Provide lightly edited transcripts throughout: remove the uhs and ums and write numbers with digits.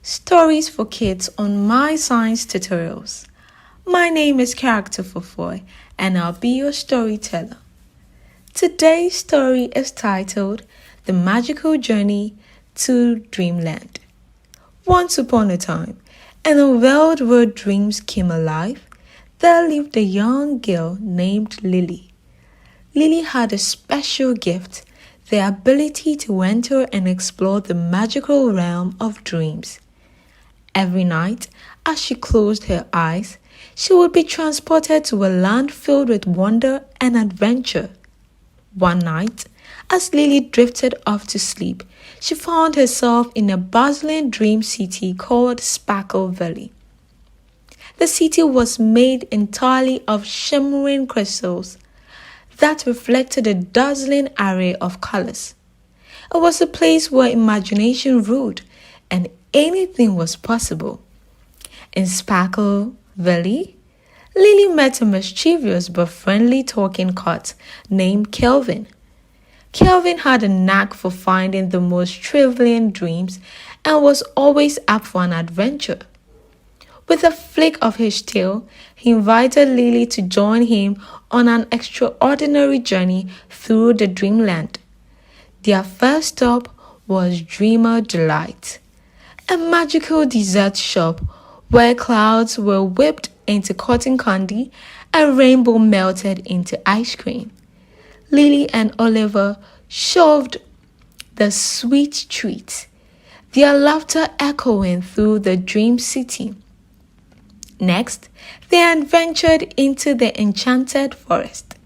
Stories for Kids on MyScience tutorials. My name is Character Forfoe and I'll be your storyteller. Today's story is titled The Magical Journey to Dreamland. Once upon a time, in a world where dreams came alive, there lived a young girl named Lily. Lily had a special gift, the ability to enter and explore the magical realm of dreams. Every night, as she closed her eyes, she would be transported to a land filled with wonder and adventure. One night, as Lily drifted off to sleep, she found herself in a bustling dream city called Sparkleville. The city was made entirely of shimmering crystals that reflected a dazzling array of colors. It was a place where imagination ruled and anything was possible. In Sparkleville, Lily met a mischievous but friendly talking cat named Kelvin. Kelvin had a knack for finding the most trivial dreams and was always up for an adventure. With a flick of his tail, he invited Lily to join him on an extraordinary journey through the Dreamland. Their first stop was Dreamer Delight, a magical dessert shop where clouds were whipped into cotton candy and rainbow melted into ice cream. Lily and Oliver shoved the sweet treats, their laughter echoing through the dream city. Next, they adventured into the enchanted forest,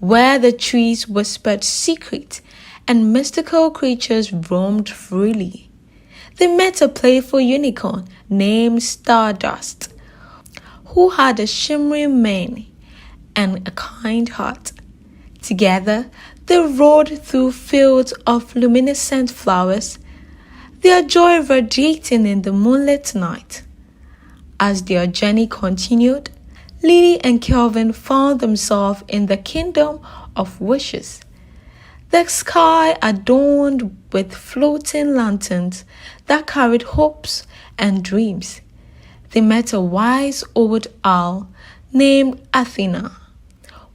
where the trees whispered secrets and mystical creatures roamed freely. They met a playful unicorn named Stardust, who had a shimmering mane and a kind heart. Together, they rode through fields of luminescent flowers, their joy radiating in the moonlit night. As their journey continued, Lily and Kelvin found themselves in the kingdom of wishes. The sky adorned with floating lanterns that carried hopes and dreams. They met a wise old owl named Athena,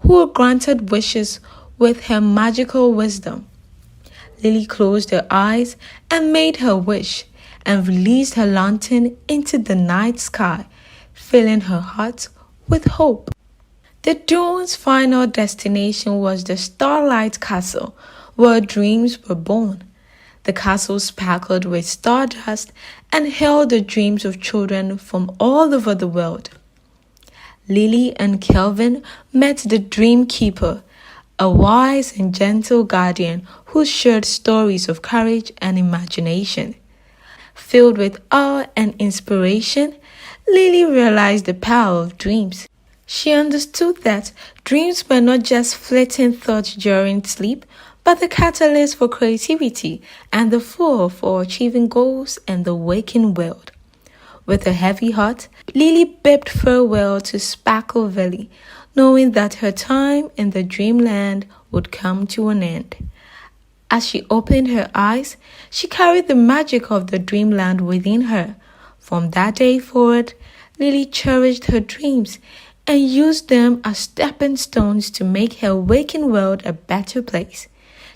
who granted wishes with her magical wisdom. Lily closed her eyes and made her wish, and released her lantern into the night sky, filling her heart with hope. The dawn's final destination was the Starlight Castle, where dreams were born. The castle sparkled with stardust and held the dreams of children from all over the world. Lily and Kelvin met the Dream Keeper, a wise and gentle guardian who shared stories of courage and imagination. Filled with awe and inspiration, Lily realized the power of dreams. She understood that dreams were not just fleeting thoughts during sleep, but the catalyst for creativity and the fuel for achieving goals in the waking world. With a heavy heart, Lily bid farewell to Sparkleville, knowing that her time in the Dreamland would come to an end. As she opened her eyes, she carried the magic of the Dreamland within her. From that day forward, Lily cherished her dreams and used them as stepping stones to make her waking world a better place.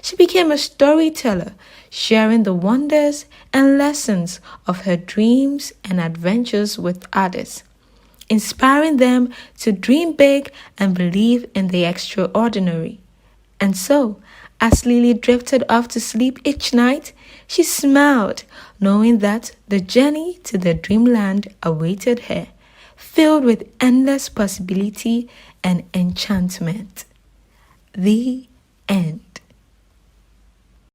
She became a storyteller, sharing the wonders and lessons of her dreams and adventures with others, inspiring them to dream big and believe in the extraordinary. And so, as Lily drifted off to sleep each night, she smiled, knowing that the journey to the Dreamland awaited her, filled with endless possibility and enchantment. The end.